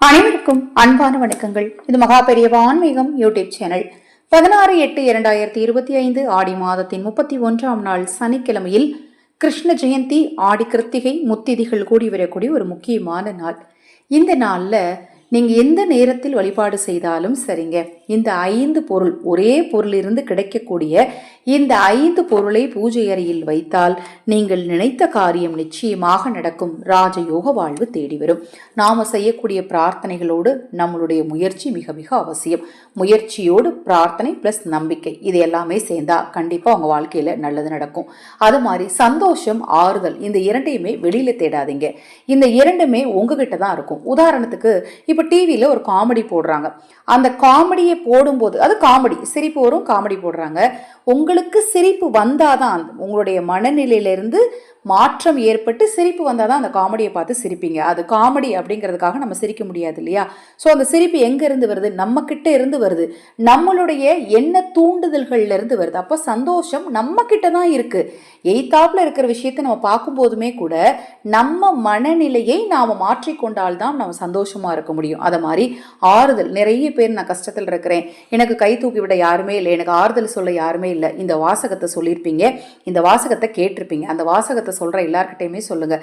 அனைவருக்கும் அன்பான வணக்கங்கள். இது மகா பெரியவா ஆன்மீகம் யூடியூப் சேனல். 16/8/2025 ஆடி மாதத்தின் 31ஆம் நாள் சனிக்கிழமையில் கிருஷ்ண ஜெயந்தி, ஆடி கிருத்திகை முத்திதிகள் கூடி வரக்கூடிய ஒரு முக்கியமான நாள். இந்த நாள்ல நீங்க எந்த நேரத்தில் வழிபாடு செய்தாலும் சரிங்க, இந்த 5 பொருள், ஒரே பொருளிலிருந்து கிடைக்கக்கூடிய இந்த 5 பொருளை பூஜை அறையில் வைத்தால் நீங்கள் நினைத்த காரியம் நிச்சயமாக நடக்கும். ராஜயோக வாழ்வு தேடி வரும். நாம செய்யக்கூடிய பிரார்த்தனைகளோடு நம்மளுடைய முயற்சி மிக மிக அவசியம். முயற்சியோடு பிரார்த்தனை பிளஸ் நம்பிக்கை, இது எல்லாமே சேர்ந்தா கண்டிப்பா உங்க வாழ்க்கையில நல்லது நடக்கும். அது மாதிரி சந்தோஷம், ஆறுதல், இந்த இரண்டையுமே வெளியில தேடாதீங்க. இந்த இரண்டுமே உங்ககிட்ட தான் இருக்கும். உதாரணத்துக்கு இப்ப டிவியில ஒரு காமெடி போடுறாங்க. அந்த காமெடியை போடும்போது, அது காமெடி, சிரிப்பு வரும், காமெடி போடுறாங்க. உங்களுக்கு சிரிப்பு வந்தாதான், உங்களுடைய மனநிலையிலிருந்து மாற்றம் ஏற்பட்டு சிரிப்பு வந்தாதான் அந்த காமெடியை பார்த்து சிரிப்பீங்க. அது காமெடி அப்படிங்கிறதுக்காக நம்ம சிரிக்க முடியாது இல்லையா? ஸோ அந்த சிரிப்பு எங்க இருந்து வருது? நம்ம கிட்ட இருந்து வருது, நம்மளுடைய எண்ண தூண்டுதல்கள்ல இருந்து வருது. அப்போ சந்தோஷம் நம்ம கிட்ட தான் இருக்கு. எய்தாப்புல இருக்கிற விஷயத்தை நம்ம பார்க்கும் போதுமே கூட நம்ம மனநிலையை நாம மாற்றிக்கொண்டால்தான் நம்ம சந்தோஷமா இருக்க முடியும். அதை மாதிரி ஆறுதல், நிறைய பேர் நான் கஷ்டத்தில் இருக்கிறேன், எனக்கு கை தூக்கி விட யாருமே இல்லை, எனக்கு ஆறுதல் சொல்ல யாருமே இல்லை, இந்த வாசகத்தை சொல்லியிருப்பீங்க, இந்த வாசகத்தை கேட்டிருப்பீங்க. அந்த வாசகத்தை சொல்ற எல்லார்கிட்டையுமே சொல்லுங்க.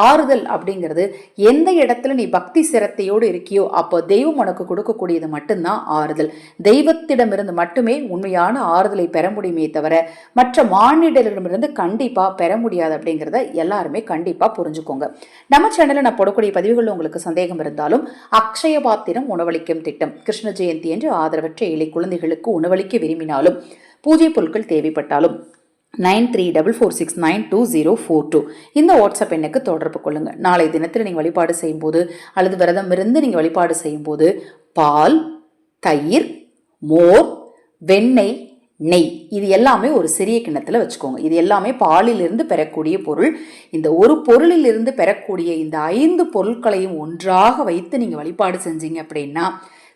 ஆறுதல் அப்படிங்கிறது எந்த இடத்துல நீ பக்தி சிரத்தையோடு இருக்கியோ அப்போ தெய்வம் உனக்கு கொடுக்கக்கூடியது மட்டும்தான் ஆறுதல். தெய்வத்திடமிருந்து மட்டுமே உண்மையான ஆறுதலை பெற முடியுமே தவிர மற்ற மானிடரிடமிருந்து கண்டிப்பா பெற முடியாது அப்படிங்கிறத எல்லாருமே கண்டிப்பா புரிஞ்சுக்கோங்க. நம்ம சேனல்ல நான் போடக்கூடிய பதிவுகள் உங்களுக்கு சந்தேகம் இருந்தாலும், அக்ஷய பாத்திரம் உணவளிக்கும் திட்டம், கிருஷ்ண ஜெயந்தி என்று ஆதரவற்ற ஏழை குழந்தைகளுக்கு உணவளிக்க விரும்பினாலும், பூஜை பொருட்கள் தேவைப்பட்டாலும் 9344692042 இந்த வாட்ஸ்அப் எண்ணுக்கு தொடர்பு கொள்ளுங்க. நாளை தினத்தில் நீங்கள் வழிபாடு செய்யும்போது அல்லது விரதம் இருந்து நீங்கள் வழிபாடு செய்யும்போது பால், தயிர், மோர், வெண்ணெய், நெய், இது எல்லாமே ஒரு சிறிய கிண்ணத்தில் வச்சுக்கோங்க. இது எல்லாமே பாலிலிருந்து பெறக்கூடிய பொருள். இந்த ஒரு பொருளிலிருந்து பெறக்கூடிய இந்த 5 பொருட்களையும் ஒன்றாக வைத்து நீங்கள் வழிபாடு செஞ்சீங்க அப்படின்னா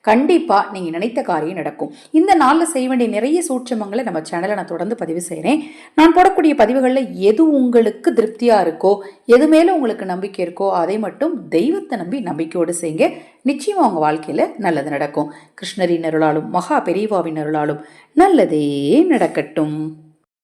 கண்டிப்பா நீங்க நினைத்த காரியம் நடக்கும். இந்த நாள்ல செய்ய வேண்டிய நிறைய சூட்சமங்களை நம்ம சேனலை நான் தொடர்ந்து பதிவு செய்கிறேன். நான் போடக்கூடிய பதிவுகள்ல எது உங்களுக்கு திருப்தியா இருக்கோ, எது மேல உங்களுக்கு நம்பிக்கை இருக்கோ அதை மட்டும் தெய்வத்தை நம்பி நம்பிக்கையோடு செய்யுங்க. நிச்சயமா உங்க வாழ்க்கையில நல்லது நடக்கும். கிருஷ்ணரின் அருளாலும் மகா பெரியவாவின் அருளாலும் நல்லதே நடக்கட்டும்.